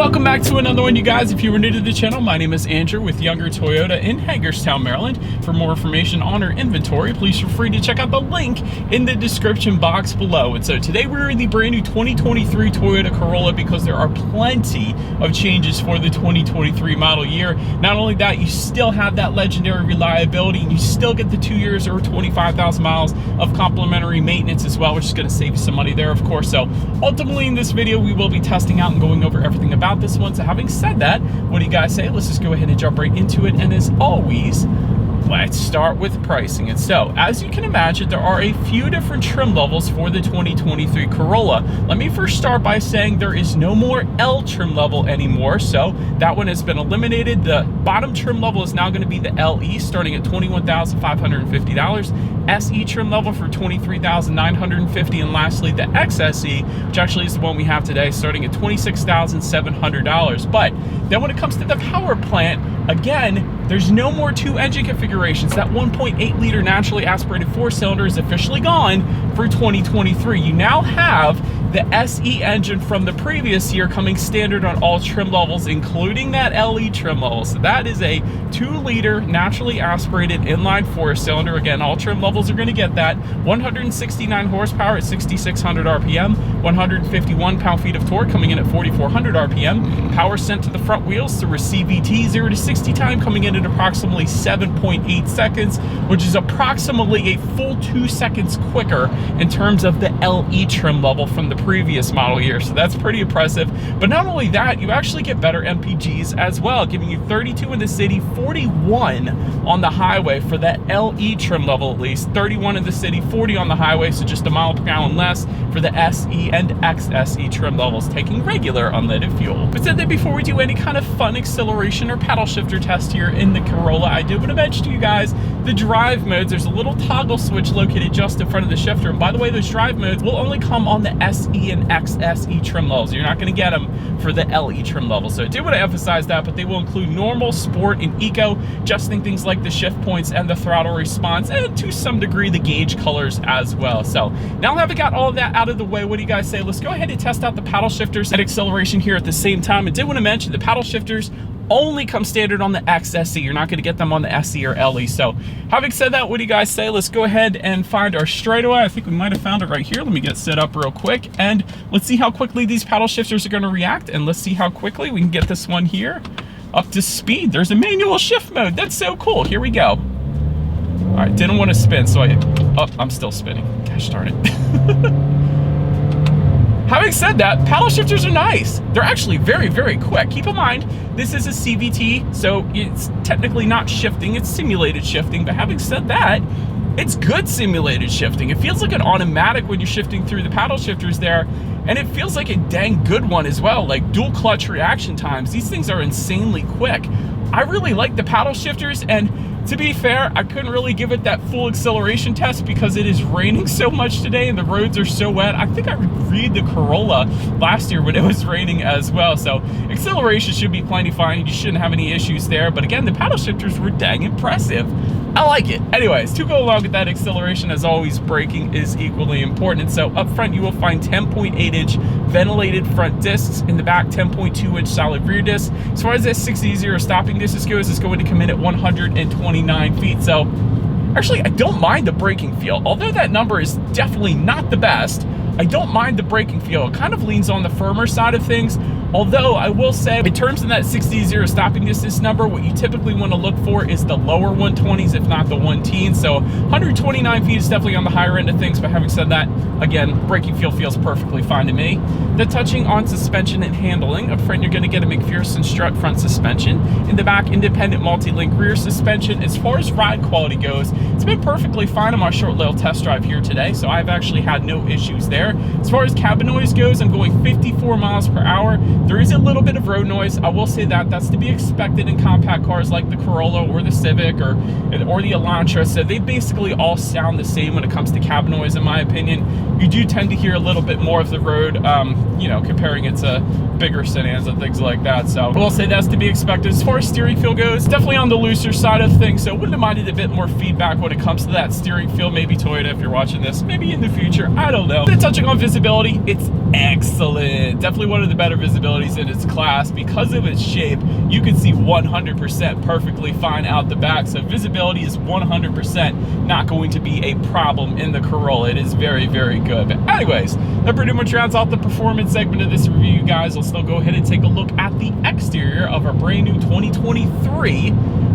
welcome back to another one, you guys. If you were new to the channel, my name is Andrew with Younger Toyota in Hagerstown, Maryland. For more information on our inventory, please feel free to check out the link in the description box below. And so today we're in the brand new 2023 Toyota Corolla because there are plenty of changes for the 2023 model year. Not only that, you still have that legendary reliability and you still get the 2 years or 25,000 miles of complimentary maintenance as well, which is going to save you some money there, of course. So ultimately in this video, we will be testing out and going over everything about this one. So having said that, what do you guys say? Let's just go ahead and jump right into it. And as always, let's start with pricing. And so, as you can imagine, there are a few different trim levels for the 2023 Corolla. Let me first start by saying there is no more L trim level anymore. So that one has been eliminated. The bottom trim level is now going to be the LE, starting at $21,550. SE trim level for $23,950, and lastly the XSE, which actually is the one we have today, starting at $26,700. But then when it comes to the power plant, again, there's no more two engine configurations. That 1.8 liter naturally aspirated four-cylinder is officially gone for 2023. You now have the SE engine from the previous year coming standard on all trim levels, including that LE trim level. So that is a 2-liter naturally aspirated inline four-cylinder. Again, all trim levels are going to get that. 169 horsepower at 6,600 RPM, 151 pound-feet of torque coming in at 4,400 RPM. Power sent to the front wheels through a CVT. 0 to 60 time coming in at approximately 7.8 seconds, which is approximately a full 2 seconds quicker in terms of the LE trim level from the previous model year. So that's pretty impressive. But not only that, you actually get better MPGs as well, giving you 32 in the city, 41 on the highway for that LE trim level, at least 31 in the city, 40 on the highway, so just a mile per gallon less for the SE and XSE trim levels, taking regular unleaded fuel. But said that before we do any kind of fun acceleration or paddle shifter test here in the Corolla, I do want to mention to you guys the drive modes. There's a little toggle switch located just in front of the shifter, and by the way, those drive modes will only come on the SE and XSE trim levels. You're not going to get them for the LE trim level. So I do want to emphasize that, but they will include normal, sport, and eco, adjusting things like the shift points and the throttle response, and to some degree the gauge colors as well. So now having got all of that out of the way, what do you guys say? Let's go ahead and test out the paddle shifters and acceleration here at the same time. I did want to mention the paddle shifters only come standard on the XSE. You're not going to get them on the SE or LE. So having said that, what do you guys say? Let's go ahead and find our straightaway. I think we might have found it right here. Let me get set up real quick, and let's see how quickly these paddle shifters are going to react, and let's see how quickly we can get this one here up to speed. There's a manual shift mode. That's so cool. Here we go. All right, didn't want to spin, so I'm still spinning. Gosh darn it. Having said that, paddle shifters are nice. They're actually very, very quick. Keep in mind, this is a CVT, so it's technically not shifting, it's simulated shifting. But having said that, it's good simulated shifting. It feels like an automatic when you're shifting through the paddle shifters there, and it feels like a dang good one as well, like dual clutch reaction times. These things are insanely quick. I really like the paddle shifters, and to be fair, I couldn't really give it that full acceleration test because it is raining so much today and the roads are so wet. I think I reviewed the Corolla last year when it was raining as well. So acceleration should be plenty fine. You shouldn't have any issues there. But again, the paddle shifters were dang impressive. I like it. Anyways, to go along with that acceleration, as always, braking is equally important. And so up front, you will find 10.8-inch ventilated front discs. In the back, 10.2-inch solid rear discs. As far as that 60-0 stopping distance goes, it's going to come in at 129 feet. So actually, I don't mind the braking feel. Although that number is definitely not the best, I don't mind the braking feel. It kind of leans on the firmer side of things. Although I will say, in terms of that 60-0 stopping distance number, what you typically want to look for is the lower 120s, if not the 1-teens. So 129 feet is definitely on the higher end of things. But having said that, again, braking feel feels perfectly fine to me. The touching on suspension and handling. Up front, you're going to get a McPherson strut front suspension. In the back, independent multi-link rear suspension. As far as ride quality goes, it's been perfectly fine on my short little test drive here today. So I've actually had no issues there. As far as cabin noise goes, I'm going 54 miles per hour. There is a little bit of road noise. I will say that that's to be expected in compact cars like the Corolla or the Civic or the Elantra. So they basically all sound the same when it comes to cabin noise, in my opinion. You do tend to hear a little bit more of the road, you know, comparing it to bigger sedans and things like that. So I will say that's to be expected. As far as steering feel goes, definitely on the looser side of things. So wouldn't have minded a bit more feedback when it comes to that steering feel. Maybe Toyota, if you're watching this, maybe in the future, I don't know. But touching on visibility, it's Excellent. Definitely one of the better visibilities in its class. Because of its shape, you can see 100% perfectly fine out the back. So visibility is 100% not going to be a problem in the Corolla. It is very, very good. But anyways, that pretty much rounds out the performance segment of this review, guys. Let's still go ahead and take a look at the exterior of our brand new 2023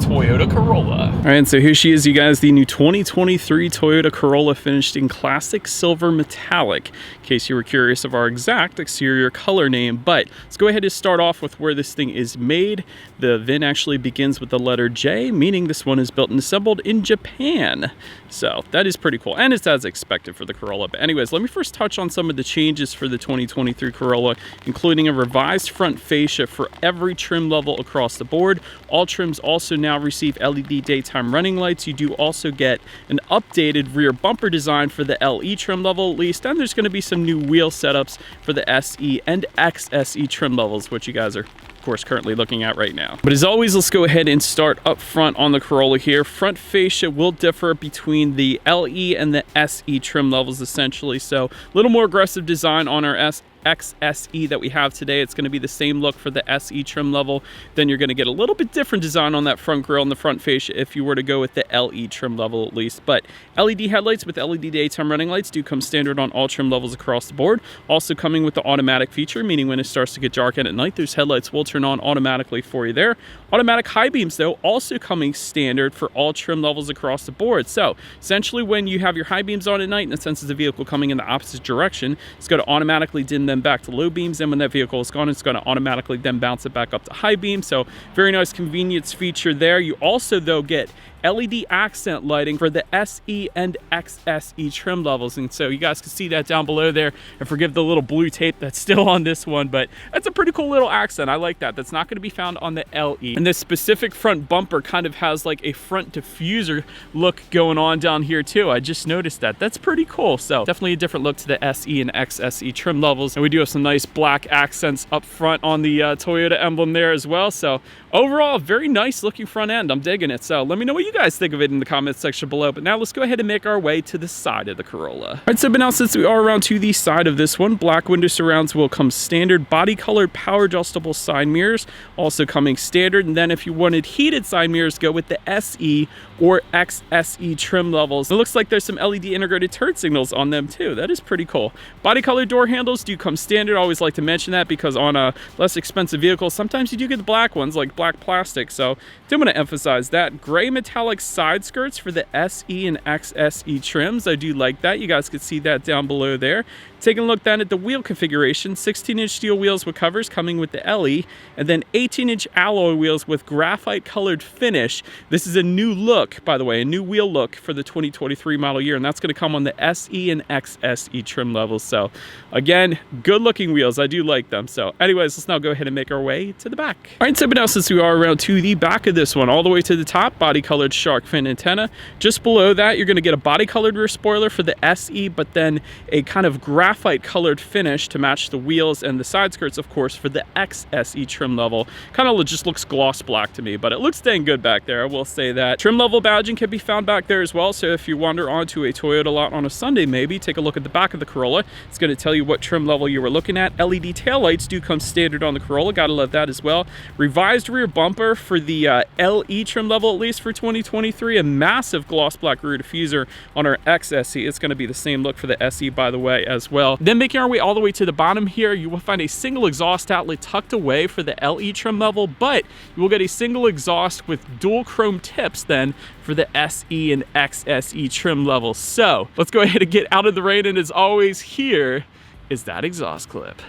Toyota Corolla. All right, so here she is, you guys, the new 2023 Toyota Corolla, finished in classic silver metallic, in case you were curious of our exact exterior color name. But let's go ahead and start off with where this thing is made. The VIN actually begins with the letter J, meaning this one is built and assembled in Japan. So that is pretty cool, and it's as expected for the Corolla. But anyways, let me first touch on some of the changes for the 2023 Corolla, including a revised front fascia for every trim level across the board. All trims also now receive LED daytime running lights. You do also get an updated rear bumper design for the LE trim level, at least, and there's going to be some new wheel setups for the SE and XSE trim levels, which you guys are of course currently looking at right now. But as always, let's go ahead and start up front on the Corolla here. Front fascia will differ between the LE and the SE trim levels, essentially. So a little more aggressive design on our XSE that we have today. It's going to be the same look for the SE trim level. Then you're going to get a little bit different design on that front grille and the front fascia if you were to go with the LE trim level, at least. But LED headlights with LED daytime running lights do come standard on all trim levels across the board. Also coming with the automatic feature, meaning when it starts to get dark at night, those headlights will turn on automatically for you there. Automatic high beams, though, also coming standard for all trim levels across the board. So essentially, when you have your high beams on at night and it senses the vehicle coming in the opposite direction, it's going to automatically dim them back to low beams, and when that vehicle is gone, it's going to automatically then bounce it back up to high beam. So very nice convenience feature there. You also, though, get LED accent lighting for the SE and XSE trim levels, and so you guys can see that down below there, and forgive the little blue tape that's still on this one, but that's a pretty cool little accent. I like that. That's not going to be found on the LE. And this specific front bumper kind of has like a front diffuser look going on down here too. I just noticed that. That's pretty cool. So definitely a different look to the SE and XSE trim levels, and we do have some nice black accents up front on the Toyota emblem there as well. So overall, very nice looking front end. I'm digging it. So let me know what you guys think of it in the comments section below. But now let's go ahead and make our way to the side of the Corolla. All right, so but now since we are around to the side of this one, black window surrounds will come standard. Body colored power adjustable side mirrors also coming standard. And then if you wanted heated side mirrors, go with the SE or XSE trim levels. It looks like there's some LED integrated turn signals on them too. That is pretty cool. Body colored door handles do come standard. I always like to mention that because on a less expensive vehicle, sometimes you do get the black ones, like black plastic. So I want to emphasize that. Gray metallic side skirts for the SE and XSE trims. I do like that. You guys can see that down below there. Taking a look then at the wheel configuration, 16-inch steel wheels with covers coming with the LE, and then 18-inch alloy wheels with graphite colored finish. This is a new look, by the way, a new wheel look for the 2023 model year, and that's going to come on the SE and XSE trim levels. So again, good looking wheels. I do like them. So anyways, let's now go ahead and make our way to the back. All right, so but now since we are around to the back of this one, all the way to the top, body colored shark fin antenna. Just below that, you're going to get a body colored rear spoiler for the SE, but then a kind of graphite colored finish to match the wheels and the side skirts, of course, for the XSE trim level. Kind of just looks gloss black to me, but it looks dang good back there, I will say that. Trim level badging can be found back there as well, so if you wander onto a Toyota lot on a Sunday, maybe take a look at the back of the Corolla. It's going to tell you what trim level you were looking at. LED taillights do come standard on the Corolla. Gotta love that as well. Revised rear bumper for the LE trim level, at least for 2023. A massive gloss black rear diffuser on our XSE. It's going to be the same look for the SE, by the way, as well. Then making our way all the way to the bottom here, you will find a single exhaust outlet tucked away for the LE trim level, but you will get a single exhaust with dual chrome tips then for the SE and XSE trim level. So let's go ahead and get out of the rain, and as always, here is that exhaust clip.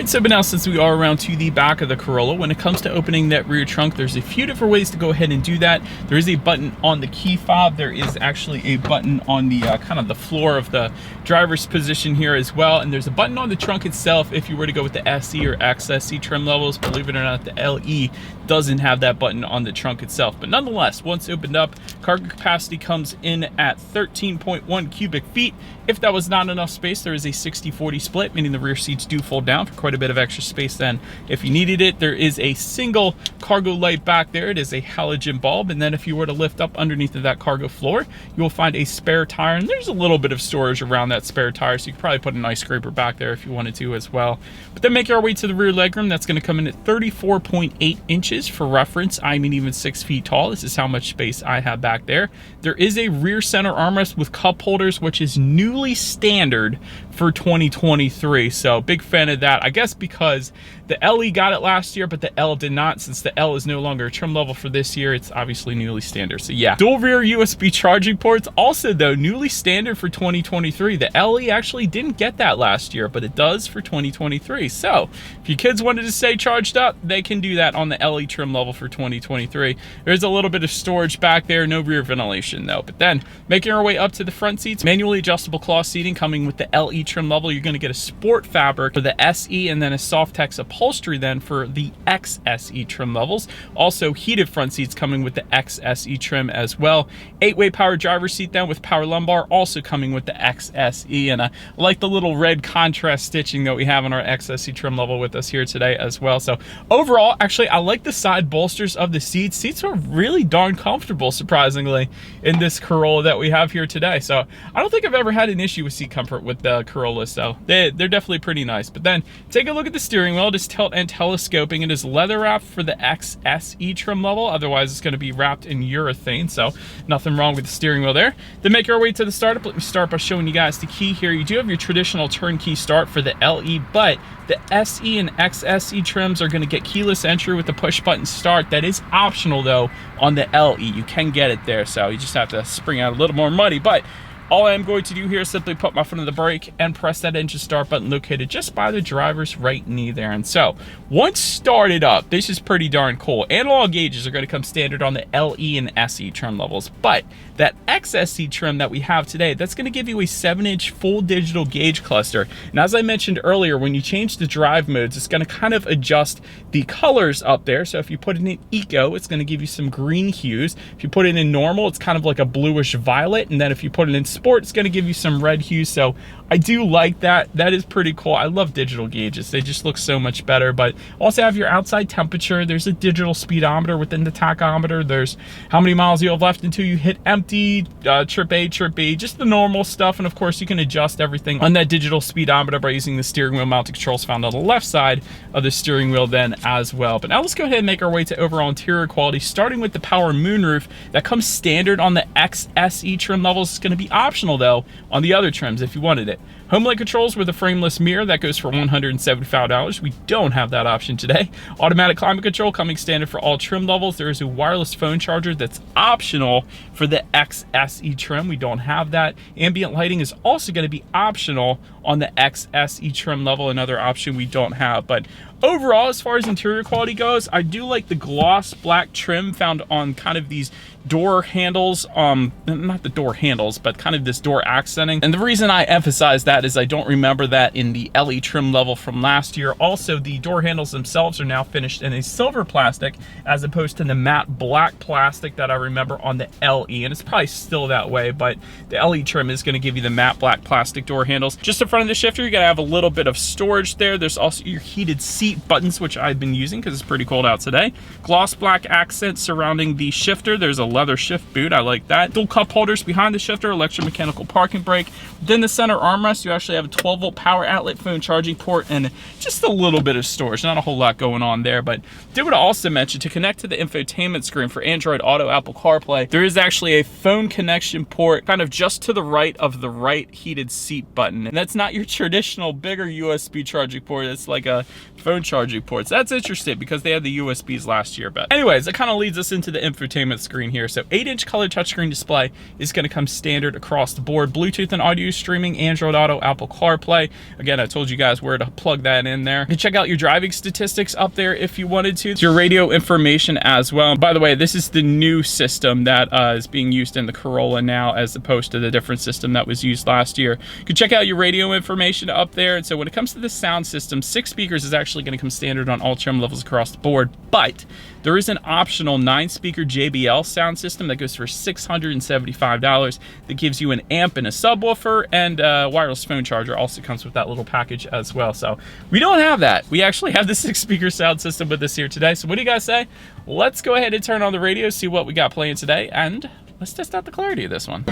right, so but now since we are around to the back of the Corolla, when it comes to opening that rear trunk, there's a few different ways to go ahead and do that. There is a button on the key fob. There is actually a button on the kind of the floor of the driver's position here as well. And there's a button on the trunk itself if you were to go with the SE or XSE trim levels. Believe it or not, the LE doesn't have that button on the trunk itself. But nonetheless, once opened up, cargo capacity comes in at 13.1 cubic feet. If that was not enough space, there is a 60-40 split, meaning the rear seats do fold down for quite a bit of extra space then if you needed it. There is a single cargo light back there. It is a halogen bulb. And then if you were to lift up underneath of that cargo floor, you will find a spare tire. And there's a little bit of storage around that spare tire, so you could probably put an ice scraper back there if you wanted to as well. But then make our way to the rear legroom. That's going to come in at 34.8 inches. For reference, I'm even 6 feet tall. This is how much space I have back there. There is a rear center armrest with cup holders, which is newly standard for 2023. So big fan of that, I guess, because the LE got it last year, but the L did not. Since the L is no longer a trim level for this year, it's obviously newly standard. So yeah, dual rear USB charging ports. Also though, newly standard for 2023. The LE actually didn't get that last year, but it does for 2023. So if your kids wanted to stay charged up, they can do that on the LE trim level for 2023. There's a little bit of storage back there, no rear ventilation though. But then making our way up to the front seats, manually adjustable cloth seating coming with the LE trim level. You're going to get a sport fabric for the SE and then a Softex upholstery then for the XSE trim levels. Also heated front seats coming with the XSE trim as well. 8-way power driver seat then with power lumbar, also coming with the XSE. And I like the little red contrast stitching that we have on our XSE trim level with us here today as well. So overall, actually, I like the side bolsters of the seats. Seats are really darn comfortable, surprisingly, in this Corolla that we have here today. So I don't think I've ever had an issue with seat comfort with the Corolla. So they're definitely pretty nice. But then take a look at the steering wheel. It is tilt and telescoping. It is leather wrapped for the XSE trim level. Otherwise, it's going to be wrapped in urethane. So nothing wrong with the steering wheel there. Then make our way to the startup. Let me start by showing you guys the key here. You do have your traditional turnkey start for the LE, but the SE and XSE trims are going to get keyless entry with the push button start. That is optional though on the LE. You can get it there, so you just have to spring out a little more money. But all I am going to do here is simply put my foot on the brake and press that engine start button located just by the driver's right knee there. And so once started up, this is pretty darn cool. Analog gauges are going to come standard on the LE and SE trim levels, but that XSE trim that we have today, that's going to give you a 7-inch full digital gauge cluster. And as I mentioned earlier, when you change the drive modes, it's going to kind of adjust the colors up there. So if you put it in eco, it's going to give you some green hues. If you put it in normal, it's kind of like a bluish violet. And then if you put it in sport, it's going to give you some red hues. So I do like that. That is pretty cool. I love digital gauges. They just look so much better. But also have your outside temperature. There's a digital speedometer within the tachometer. There's how many miles you have left until you hit empty, trip A, trip B, just the normal stuff. And of course you can adjust everything on that digital speedometer by using the steering wheel mounted controls found on the left side of the steering wheel then as well. But now let's go ahead and make our way to overall interior quality, starting with the power moonroof that comes standard on the XSE trim levels. It's going to be optional though on the other trims if you wanted it. HomeLink controls with a frameless mirror, that goes for $175. We don't have that option today. Automatic climate control coming standard for all trim levels. There is a wireless phone charger that's optional for the XSE trim. We don't have that. Ambient lighting is also going to be optional on the XSE trim level, another option we don't have. But overall, as far as interior quality goes, I do like the gloss black trim found on kind of these door handles, not the door handles, but kind of this door accenting. And the reason I emphasize that is I don't remember that in the LE trim level from last year. Also, the door handles themselves are now finished in a silver plastic as opposed to the matte black plastic that I remember on the LE. And it's probably still that way, but the LE trim is going to give you the matte black plastic door handles. Just in front of the shifter, you're going to have a little bit of storage there. There's also your heated seat buttons, which I've been using because it's pretty cold out today. Gloss black accents surrounding the shifter. There's a leather shift boot. I like that. Dual cup holders behind the shifter, electromechanical parking brake. Within the center armrest, you actually have a 12-volt power outlet, phone charging port, and just a little bit of storage. Not a whole lot going on there, but did want to also mention to connect to the infotainment screen for Android Auto, Apple CarPlay, there is actually a phone connection port kind of just to the right of the right heated seat button. And that's not your traditional bigger USB charging port. It's like a phone charging port. So that's interesting because they had the USBs last year. But anyways, that kind of leads us into the infotainment screen here. here. So 8-inch color touchscreen display is going to come standard across the board. Bluetooth and audio streaming, Android Auto, Apple CarPlay. Again, I told you guys where to plug that in there. You can check out your driving statistics up there if you wanted to. It's your radio information as well. By the way, this is the new system that is being used in the Corolla now, as opposed to the different system that was used last year. You can check out your radio information up there. And so when it comes to the sound system, 6 speakers is actually going to come standard on all trim levels across the board, but there is an optional 9-speaker JBL sound system that goes for $675 that gives you an amp and a subwoofer, and a wireless phone charger also comes with that little package as well. So we don't have that. We actually have the 6-speaker sound system with us here today. So what do you guys say? Let's go ahead and turn on the radio, see what we got playing today, and let's test out the clarity of this one.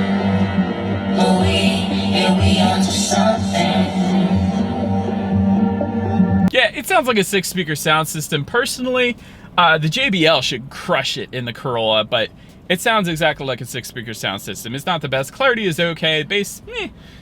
Yeah, it sounds like a 6-speaker sound system. Personally, the JBL should crush it in the Corolla, but it sounds exactly like a 6-speaker sound system. It's not the best. Clarity is okay. Bass,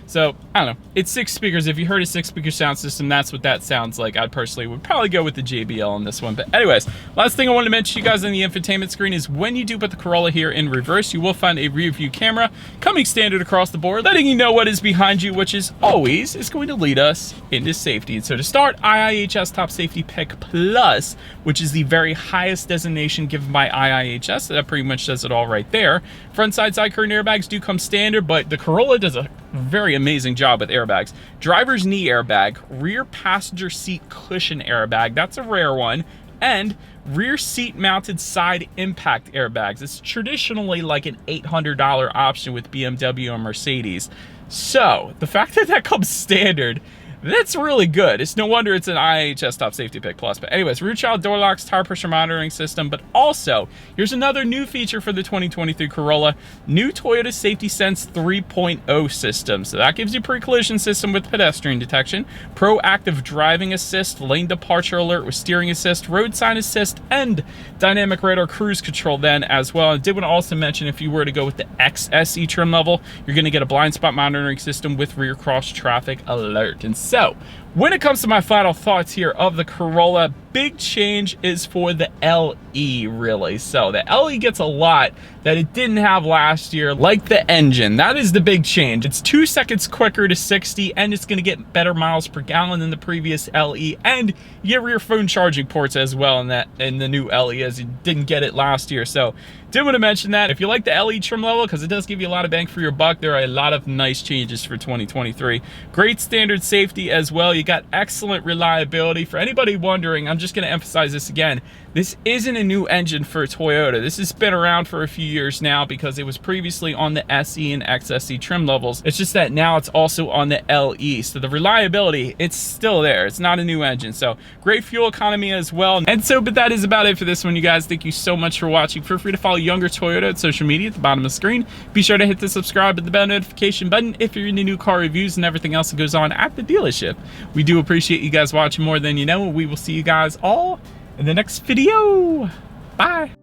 So, I don't know. It's 6 speakers. If you heard a 6-speaker sound system, that's what that sounds like. I personally would probably go with the JBL on this one. But anyways, last thing I wanted to mention to you guys on the infotainment screen is when you do put the Corolla here in reverse, you will find a rear view camera coming standard across the board, letting you know what is behind you, which is always is going to lead us into safety. And so to start, IIHS Top Safety Pick Plus, which is the very highest designation given by IIHS. That pretty much says it all right there. Front side curtain airbags do come standard, but the Corolla does a very amazing job with airbags. Driver's knee airbag, rear passenger seat cushion airbag, that's a rare one, and rear seat mounted side impact airbags. It's traditionally like an $800 option with BMW and Mercedes. So the fact that that comes standard, that's really good. It's no wonder it's an IIHS Top Safety Pick Plus. But anyways, rear child door locks, tire pressure monitoring system, but also here's another new feature for the 2023 Corolla, new Toyota Safety Sense 3.0 system. So that gives you pre-collision system with pedestrian detection, proactive driving assist, lane departure alert with steering assist, road sign assist, and dynamic radar cruise control then as well. I did want to also mention, if you were to go with the XSE trim level, you're going to get a blind spot monitoring system with rear cross traffic alert. And so, when it comes to my final thoughts here of the Corolla, big change is for the LE, really. So the LE gets a lot that it didn't have last year, like the engine. That is the big change. It's 2 seconds quicker to 60, and it's gonna get better miles per gallon than the previous LE, and you get rear phone charging ports as well in the new LE, as you didn't get it last year. So did want to mention that. If you like the LE trim level, because it does give you a lot of bang for your buck, there are a lot of nice changes for 2023. Great standard safety as well. You got excellent reliability. For anybody wondering, I'm just going to emphasize this again. This isn't a new engine for Toyota. This has been around for a few years now because it was previously on the SE and XSE trim levels. It's just that now it's also on the LE. So the reliability, it's still there. It's not a new engine. So great fuel economy as well. And so, but that is about it for this one, you guys. Thank you so much for watching. Feel free to follow Younger Toyota at social media at the bottom of the screen. Be sure to hit the subscribe and the bell notification button if you're into new car reviews and everything else that goes on at the dealership. We do appreciate you guys watching more than you know. We will see you guys all in the next video. Bye.